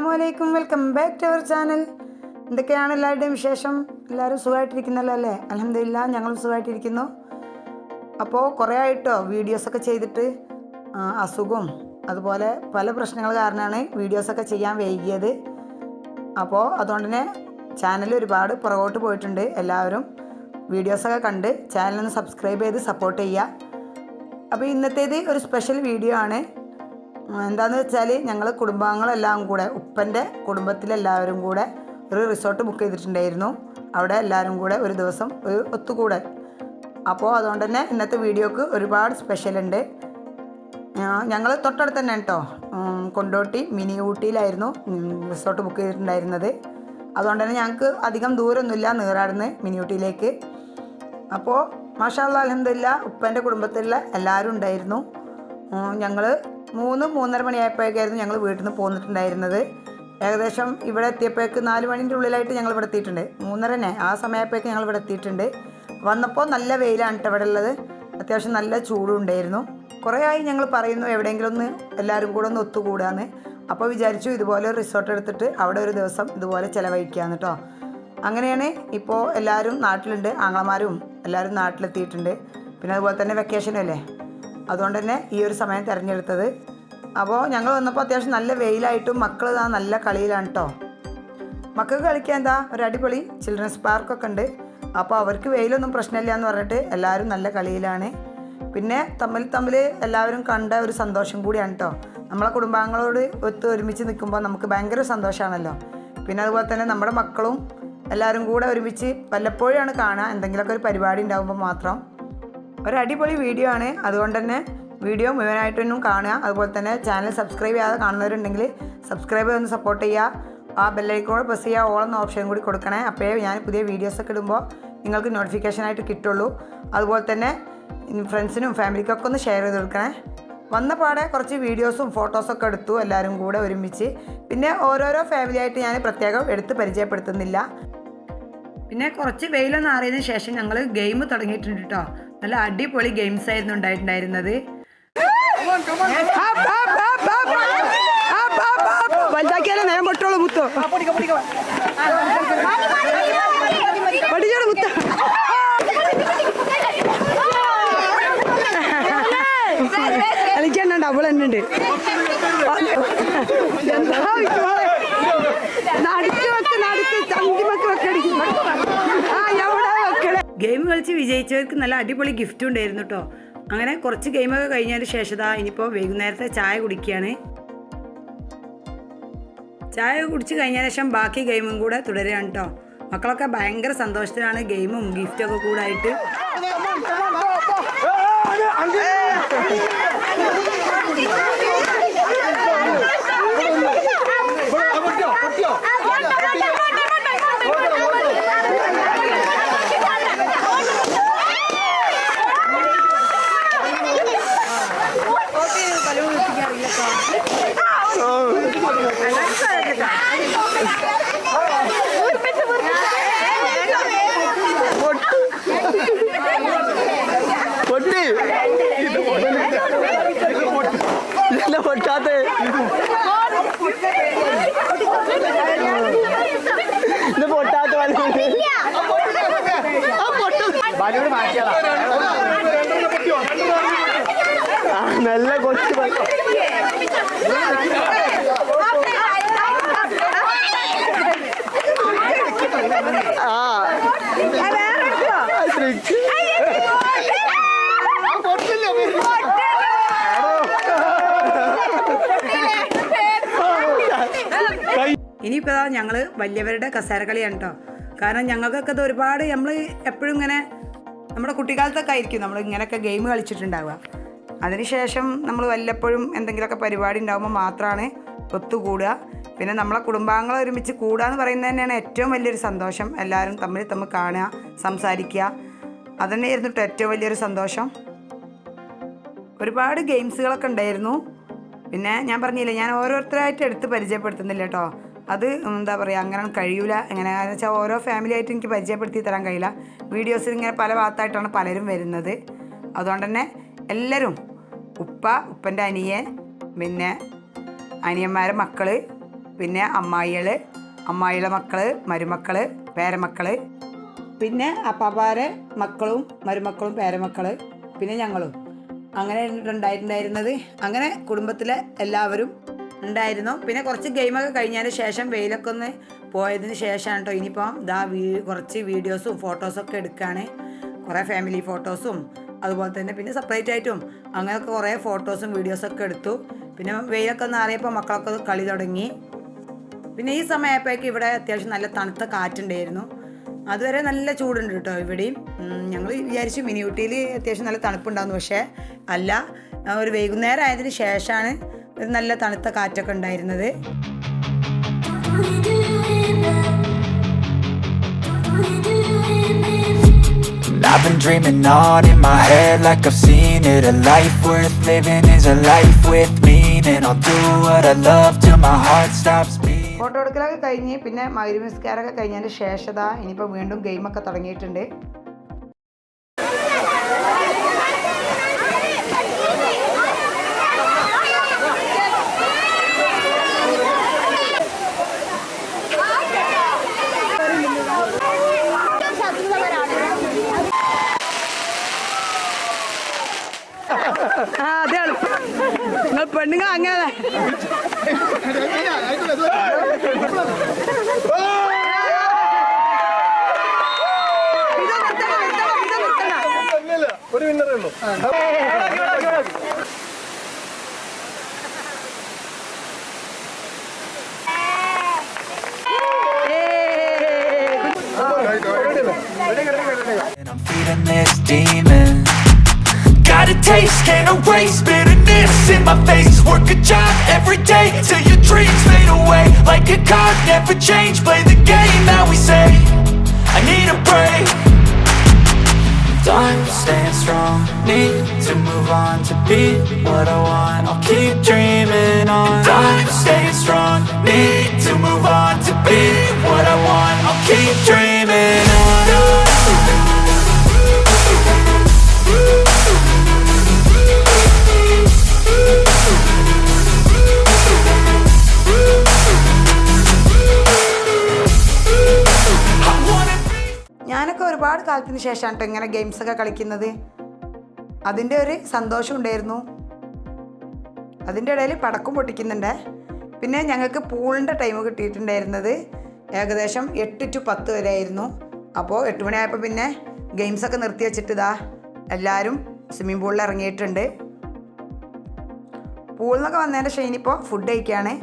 അസ്സലാമലൈക്കും, welcome back to our channel. എന്തൊക്കെയാണ് എല്ലാവരുടെയും വിശേഷം? എല്ലാവരും സുഖമായിട്ടിരിക്കുന്നല്ലോ അല്ലേ? അൽഹംദുലില്ലാ, ഞങ്ങളും സുഖമായിട്ടിരിക്കുന്നു. അപ്പോൾ കുറേ ആയിട്ടോ വീഡിയോസൊക്കെ ചെയ്തിട്ട് അസുഖവും അതുപോലെ പല പ്രശ്നങ്ങൾ കാരണമാണ് വീഡിയോസൊക്കെ ചെയ്യാൻ വൈകിയത്. അപ്പോൾ അതുകൊണ്ട് തന്നെ ചാനൽ ഒരുപാട് പുറകോട്ട് പോയിട്ടുണ്ട്. എല്ലാവരും വീഡിയോസൊക്കെ കണ്ട് ചാനലൊന്ന് സബ്സ്ക്രൈബ് ചെയ്ത് സപ്പോർട്ട് ചെയ്യുക. അപ്പോൾ ഇന്നത്തേത് ഒരു സ്പെഷ്യൽ വീഡിയോ ആണ്. എന്താണെന്ന് വെച്ചാൽ ഞങ്ങൾ കുടുംബാംഗങ്ങളെല്ലാം കൂടെ, ഉപ്പൻ്റെ കുടുംബത്തിലെല്ലാവരും കൂടെ ഒരു റിസോർട്ട് ബുക്ക് ചെയ്തിട്ടുണ്ടായിരുന്നു. അവിടെ എല്ലാവരും കൂടെ ഒരു ദിവസം ഒരു ഒത്തുകൂടൽ. അപ്പോൾ അതുകൊണ്ട് തന്നെ ഇന്നത്തെ വീഡിയോക്ക് ഒരുപാട് സ്പെഷ്യലുണ്ട്. ഞങ്ങൾ തൊട്ടടുത്ത് തന്നെ കേട്ടോ, കൊണ്ടോട്ടി മിനി ഊട്ടിയിലായിരുന്നു റിസോർട്ട് ബുക്ക് ചെയ്തിട്ടുണ്ടായിരുന്നത്. അതുകൊണ്ട് തന്നെ ഞങ്ങൾക്ക് അധികം ദൂരമൊന്നുമില്ല നീറാടുന്ന് മിനി ഊട്ടിയിലേക്ക്. അപ്പോൾ മാഷാ അല്ലാഹ് അൽഹംദുലില്ലാ ഉപ്പൻ്റെ കുടുംബത്തിലുള്ള എല്ലാവരും ഉണ്ടായിരുന്നു. ഞങ്ങൾ 3-3:30 മണിയായപ്പോഴേക്കായിരുന്നു ഞങ്ങൾ വീട്ടിൽ നിന്ന് പോന്നിട്ടുണ്ടായിരുന്നത്. ഏകദേശം ഇവിടെ എത്തിയപ്പോഴേക്ക് 4 മണിൻ്റെ ഉള്ളിലായിട്ട് ഞങ്ങൾ ഇവിടെ എത്തിയിട്ടുണ്ട്. 3:30 ആ സമയപ്പോഴേക്ക് ഞങ്ങൾ ഇവിടെ എത്തിയിട്ടുണ്ട്. വന്നപ്പോൾ നല്ല വെയിലാണ് കേട്ടോ ഇവിടെ ഉള്ളത്. അത്യാവശ്യം നല്ല ചൂടും ഉണ്ടായിരുന്നു. കുറേ ആയി ഞങ്ങൾ പറയുന്നു എവിടെയെങ്കിലും ഒന്ന് എല്ലാവരും കൂടെ ഒന്ന് ഒത്തുകൂടാന്ന്. അപ്പോൾ വിചാരിച്ചു ഇതുപോലെ ഒരു റിസോർട്ട് എടുത്തിട്ട് അവിടെ ഒരു ദിവസം ഇതുപോലെ ചിലവഴിക്കാമെന്ന് കേട്ടോ. അങ്ങനെയാണ് ഇപ്പോൾ എല്ലാവരും നാട്ടിലുണ്ട്. ആങ്ങളമാരും എല്ലാവരും നാട്ടിലെത്തിയിട്ടുണ്ട്. പിന്നെ അതുപോലെ തന്നെ വെക്കേഷനല്ലേ, അതുകൊണ്ട് തന്നെ ഈ ഒരു സമയം തിരഞ്ഞെടുത്തത്. അപ്പോൾ ഞങ്ങൾ വന്നപ്പോൾ അത്യാവശ്യം നല്ല വെയിലായിട്ടും മക്കൾ നല്ല കളിയിലാണ് കേട്ടോ. മക്കൾക്ക് കളിക്കാൻ എന്താ ഒരു അടിപൊളി ചിൽഡ്രൻസ് പാർക്കൊക്കെ ഉണ്ട്. അപ്പോൾ അവർക്ക് വെയിലൊന്നും പ്രശ്നമില്ല എന്ന് പറഞ്ഞിട്ട് എല്ലാവരും നല്ല കളിയിലാണ്. പിന്നെ തമ്മിൽ എല്ലാവരും കണ്ട ഒരു സന്തോഷം കൂടിയാണ് കേട്ടോ. നമ്മളെ കുടുംബാംഗങ്ങളോട് ഒരുമിച്ച് നിൽക്കുമ്പോൾ നമുക്ക് ഭയങ്കര സന്തോഷമാണല്ലോ. പിന്നെ അതുപോലെ തന്നെ നമ്മുടെ മക്കളും എല്ലാവരും കൂടെ ഒരുമിച്ച് വല്ലപ്പോഴാണ് കാണുക, എന്തെങ്കിലുമൊക്കെ ഒരു പരിപാടി ഉണ്ടാകുമ്പോൾ മാത്രം. ഒരു അടിപൊളി വീഡിയോ ആണ്. അതുകൊണ്ട് തന്നെ വീഡിയോ മുഴുവനായിട്ടൊന്നും കാണുക. അതുപോലെ തന്നെ ചാനൽ സബ്സ്ക്രൈബ് ചെയ്യാതെ കാണുന്നവരുണ്ടെങ്കിൽ സബ്സ്ക്രൈബ് ചെയ്തൊന്ന് സപ്പോർട്ട് ചെയ്യുക. ആ ബെല്ലൈക്കോൺ പ്രസ് ചെയ്യുക, ഓൾ എന്ന ഓപ്ഷൻ കൂടി കൊടുക്കണേ. അപ്പോഴേ ഞാൻ പുതിയ വീഡിയോസൊക്കെ ഇടുമ്പോൾ നിങ്ങൾക്ക് നോട്ടിഫിക്കേഷനായിട്ട് കിട്ടുള്ളൂ. അതുപോലെ തന്നെ ഫ്രണ്ട്സിനും ഫാമിലിക്കൊക്കെ ഒന്ന് ഷെയർ ചെയ്ത് കൊടുക്കണേ. വന്ന പാടെ കുറച്ച് വീഡിയോസും ഫോട്ടോസൊക്കെ എടുത്തു എല്ലാവരും കൂടെ ഒരുമിച്ച്. പിന്നെ ഓരോരോ ഫാമിലിയായിട്ട് ഞാൻ പ്രത്യേകം എടുത്ത് പരിചയപ്പെടുത്തുന്നില്ല. പിന്നെ കുറച്ച് വെയിലൊന്നും അറിയതിന് ശേഷം ഞങ്ങൾ ഗെയിം തുടങ്ങിയിട്ടുണ്ട് കേട്ടോ. നല്ല അടിപൊളി ഗെയിംസ് ആയിരുന്നു ഉണ്ടായിട്ടുണ്ടായിരുന്നത്. വലുതാക്കിയാലേ നേരം പൊട്ടോളൂ മുത്തോ. മുത്ത കളിക്കണ്ട, അവൾ തന്നെ ഉണ്ട്. ഗെയിം കളിച്ച് വിജയിച്ചവർക്ക് നല്ല അടിപൊളി ഗിഫ്റ്റും ഉണ്ടായിരുന്നു കേട്ടോ. അങ്ങനെ കുറച്ച് ഗെയിമൊക്കെ കഴിഞ്ഞതിന് ശേഷം ഇനിയിപ്പോൾ വൈകുന്നേരത്തെ ചായ കുടിക്കുകയാണ്. ചായ കുടിച്ച് കഴിഞ്ഞതിന് ശേഷം ബാക്കി ഗെയിമും കൂടെ തുടരുകയാണ് കേട്ടോ. മക്കളൊക്കെ ഭയങ്കര സന്തോഷത്തിലാണ് ഗെയിമും ഗിഫ്റ്റൊക്കെ കൂടായിട്ട്. പൊട്ടാത്ത ഇത് പൊട്ടാത്ത നല്ല കൊച്ചു ഇനിയിപ്പോൾ ഞങ്ങൾ വലിയവരുടെ കസേരക്കളിയാണ് കേട്ടോ. കാരണം ഞങ്ങൾക്കൊക്കെ അത് ഒരുപാട്, നമ്മൾ എപ്പോഴും ഇങ്ങനെ നമ്മുടെ കുട്ടിക്കാലത്തൊക്കെ ആയിരിക്കും നമ്മൾ ഇങ്ങനെയൊക്കെ ഗെയിം കളിച്ചിട്ടുണ്ടാവുക. അതിനുശേഷം നമ്മൾ വല്ലപ്പോഴും എന്തെങ്കിലുമൊക്കെ പരിപാടി ഉണ്ടാകുമ്പോൾ മാത്രമാണ് ഒത്തുകൂടുക. പിന്നെ നമ്മളെ കുടുംബാംഗങ്ങൾ ഒരുമിച്ച് കൂടുക എന്ന് പറയുന്നത് തന്നെയാണ് ഏറ്റവും വലിയൊരു സന്തോഷം. എല്ലാവരും തമ്മിൽ കാണുക, സംസാരിക്കുക, അതുതന്നെയായിരുന്നു കേട്ടോ ഏറ്റവും വലിയൊരു സന്തോഷം. ഒരുപാട് ഗെയിംസുകളൊക്കെ ഉണ്ടായിരുന്നു. പിന്നെ ഞാൻ പറഞ്ഞില്ലേ, ഞാൻ ഓരോരുത്തരായിട്ട് എടുത്ത് പരിചയപ്പെടുത്തുന്നില്ല കേട്ടോ. അത് എന്താ പറയുക, അങ്ങനെ കഴിയൂല. എങ്ങനെയാണെന്ന് വെച്ചാൽ ഓരോ ഫാമിലി ആയിട്ട് എനിക്ക് പരിചയപ്പെടുത്തി തരാൻ കഴിയില്ല. വീഡിയോസിൽ ഇങ്ങനെ പല ഭാഗത്തായിട്ടാണ് പലരും വരുന്നത്. അതുകൊണ്ട് തന്നെ എല്ലാവരും, ഉപ്പൻ്റെ അനിയൻ, പിന്നെ അനിയന്മാരെ മക്കൾ, പിന്നെ അമ്മായിയുടെ മക്കള്, മരുമക്കള്, പേരമക്കള്, പിന്നെ അപ്പാപ്പാരെ മക്കളും മരുമക്കളും പേരമക്കള്, പിന്നെ ഞങ്ങളും അങ്ങനെ ഉണ്ടായിട്ടുണ്ടായിരുന്നത്. അങ്ങനെ കുടുംബത്തിലെ എല്ലാവരും ഉണ്ടായിരുന്നു. പിന്നെ കുറച്ച് ഗെയിമൊക്കെ കഴിഞ്ഞതിന് ശേഷം വെയിലൊക്കെ ഒന്ന് പോയതിന് ശേഷമാണ് കേട്ടോ ഇനിയിപ്പോൾ കുറച്ച് വീഡിയോസും ഫോട്ടോസൊക്കെ എടുക്കുകയാണ്. കുറേ ഫാമിലി ഫോട്ടോസും അതുപോലെ തന്നെ പിന്നെ സെപ്പറേറ്റ് ആയിട്ടും അങ്ങനെയൊക്കെ കുറേ ഫോട്ടോസും വീഡിയോസൊക്കെ എടുത്തു. പിന്നെ വെയിലൊക്കെ ഒന്ന് അറിയപ്പോൾ മക്കളൊക്കെ കളി തുടങ്ങി. പിന്നെ ഈ സമയപ്പോഴേക്ക് ഇവിടെ അത്യാവശ്യം നല്ല തണുത്ത കാറ്റുണ്ടായിരുന്നു. അതുവരെ നല്ല ചൂടുണ്ട് കേട്ടോ ഇവിടെയും. ഞങ്ങൾ വിചാരിച്ചു മിനി ഊട്ടിയിൽ അത്യാവശ്യം നല്ല തണുപ്പുണ്ടാകുന്നു, പക്ഷേ അല്ല, ഒരു വൈകുന്നേരം ആയതിന് ശേഷമാണ് ഒരു നല്ല തണുത്ത കാറ്റൊക്കെ ഉണ്ടായിരുന്നത്. I've been dreaming on in my head like I've seen it. A life worth living is a life with meaning. I'll do what I love till my heart stops beating. Photo എടുക്കലൊക്കെ കഴിഞ്ഞ് പിന്നെ മഗ്‌രിബ് നിസ്കാരമൊക്കെ കഴിഞ്ഞതിന് ശേഷം ഇനിയിപ്പോൾ വീണ്ടും ഗെയിമൊക്കെ തുടങ്ങിയിട്ടുണ്ട്. അതെ എളുപ്പം നിങ്ങൾ പെണ്ണുങ്ങൾ അങ്ങനെ ഒരു വിന്നറേ ഉള്ളൂ. And I'm feeding this demon. Got a taste, can't erase bitterness in my face. Work a job every day till your dreams fade away. Like a card, never change. Play the game that we say. I need a break. I'm staying strong. Need to move on to be what I want. I'll keep dreaming on. I'm staying strong. Need to move on to be what I want. I'll keep dreaming on. ഞാനൊക്കെ ഒരുപാട് കാലത്തിന് ശേഷമാണ് കേട്ടോ ഇങ്ങനെ ഗെയിംസൊക്കെ കളിക്കുന്നത്. അതിൻ്റെ ഒരു സന്തോഷം ഉണ്ടായിരുന്നു. അതിൻ്റെ ഇടയിൽ പടക്കം പൊട്ടിക്കുന്നുണ്ട്. പിന്നെ ഞങ്ങൾക്ക് പൂളിൻ്റെ ടൈം കിട്ടിയിട്ടുണ്ടായിരുന്നത് ഏകദേശം 8 to 10 വരെ ആയിരുന്നു. അപ്പോൾ 8 മണിയായപ്പോൾ പിന്നെ ഗെയിംസൊക്കെ നിർത്തി വെച്ചിട്ട് എല്ലാവരും സ്വിമ്മിംഗ് പൂളിൽ ഇറങ്ങിയിട്ടുണ്ട്. പൂളിൽ നിന്നൊക്കെ വന്നതിൻ്റെ ശേഷം ഇനിയിപ്പോൾ ഫുഡ് കഴിക്കുകയാണ്.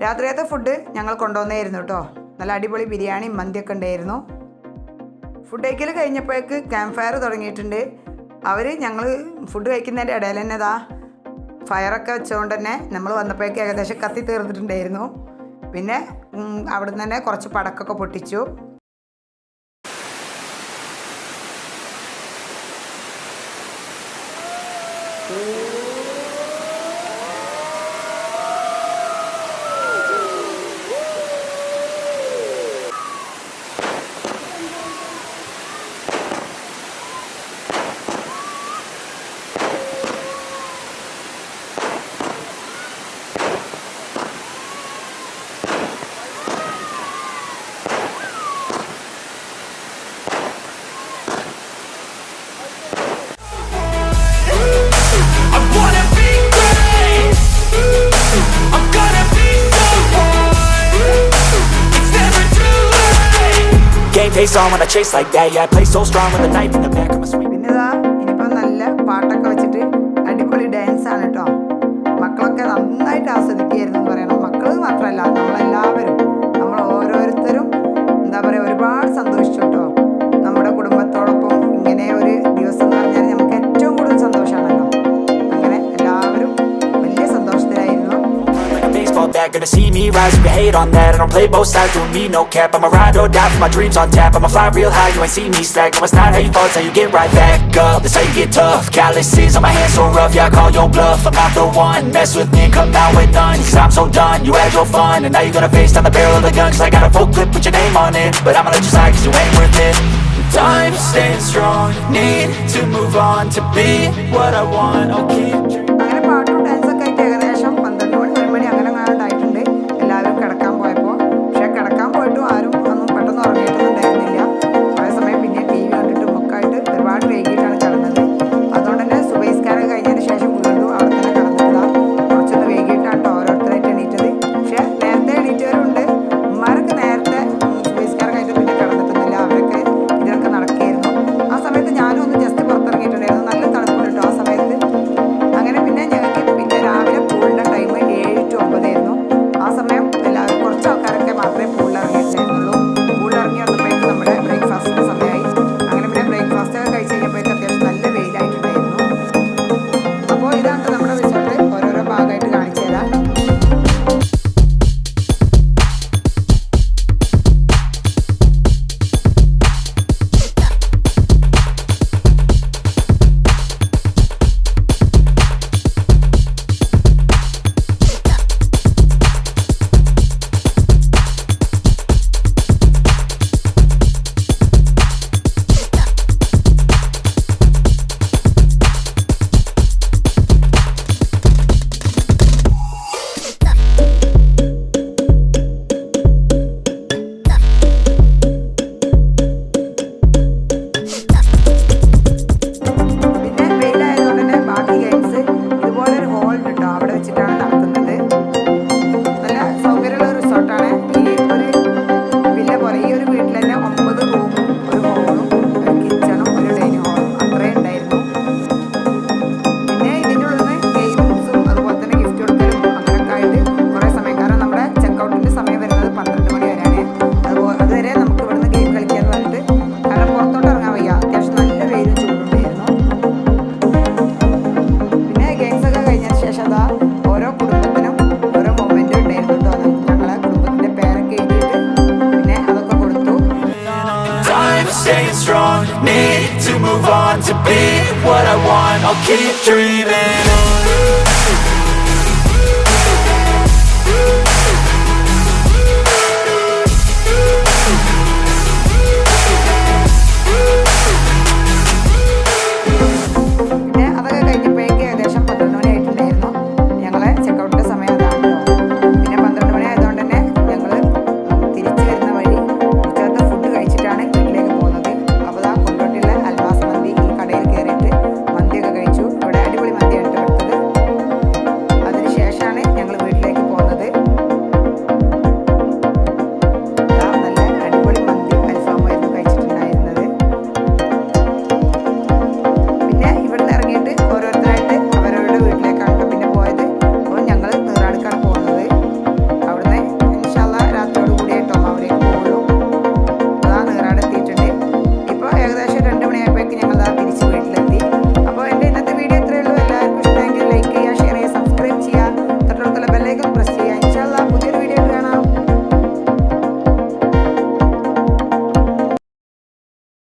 രാത്രിയത്തെ ഫുഡ് ഞങ്ങൾ കൊണ്ടുവന്നായിരുന്നു കേട്ടോ. നല്ല അടിപൊളി ബിരിയാണി മന്തിയൊക്കെ ഉണ്ടായിരുന്നു. ഫുഡ് കഴിക്കൽ കഴിഞ്ഞപ്പോഴേക്ക് ക്യാമ്പ് ഫയർ തുടങ്ങിയിട്ടുണ്ട്. ഞങ്ങൾ ഫുഡ് കഴിക്കുന്നതിൻ്റെ ഇടയിൽ തന്നെ ഫയറൊക്കെ വെച്ചുകൊണ്ട് തന്നെ നമ്മൾ വന്നപ്പോഴേക്ക് ഏകദേശം കത്തി തീർന്നിട്ടുണ്ടായിരുന്നു. പിന്നെ അവിടെ നിന്ന് തന്നെ കുറച്ച് പടക്കമൊക്കെ പൊട്ടിച്ചു. Face on when I chase like that. Yeah, I play so strong with a knife in the back of my swing. പിന്നെ ഇനിയിപ്പോൾ നല്ല പാട്ടൊക്കെ വെച്ചിട്ട് അടിപൊളി ഡാൻസാണ് കേട്ടോ. മക്കളൊക്കെ നന്നായിട്ട് ആസ്വദിക്കുകയായിരുന്നു എന്ന് പറയണം. മക്കൾ മാത്രമല്ല, നമ്മളെല്ലാവരും നമ്മൾ ഓരോരുത്തരും എന്താ പറയുക ഒരുപാട് സന്തോഷിച്ചു കേട്ടോ. നമ്മുടെ കുടുംബത്തോടൊപ്പം ഇങ്ങനെ ഒരു ദിവസം എന്ന് പറഞ്ഞാൽ നമുക്ക് ഏറ്റവും കൂടുതൽ സന്തോഷമാണല്ലോ. അങ്ങനെ എല്ലാവരും വലിയ സന്തോഷത്തിലായിരുന്നു. They're gonna see me rise, you can hate on that. I don't play both sides, doing me no cap. I'm a ride or die for my dreams on tap. I'ma fly real high, you ain't see me slack. No, it's not how you fall, it's how you get right back up. That's how you get tough. Calluses on my hands so rough, yeah, I call your bluff. I'm not the one, mess with me and come out with none. Cause I'm so done, you had your fun. And now you're gonna face down the barrel of the gun. Cause I got a full clip with your name on it. But I'ma let you slide cause you ain't worth it. I'm staying strong, need to move on to be what I want. I'll keep dreaming. അങ്ങനെ പാട്ടും ഡാൻസൊക്കെ ആയിട്ട് ഏകദേശം 12 മണി 1 മണി അങ്ങനെ ആയിട്ടുണ്ട്. എല്ലാവരും കിടക്കാൻ to be what I want, I'll keep dreaming.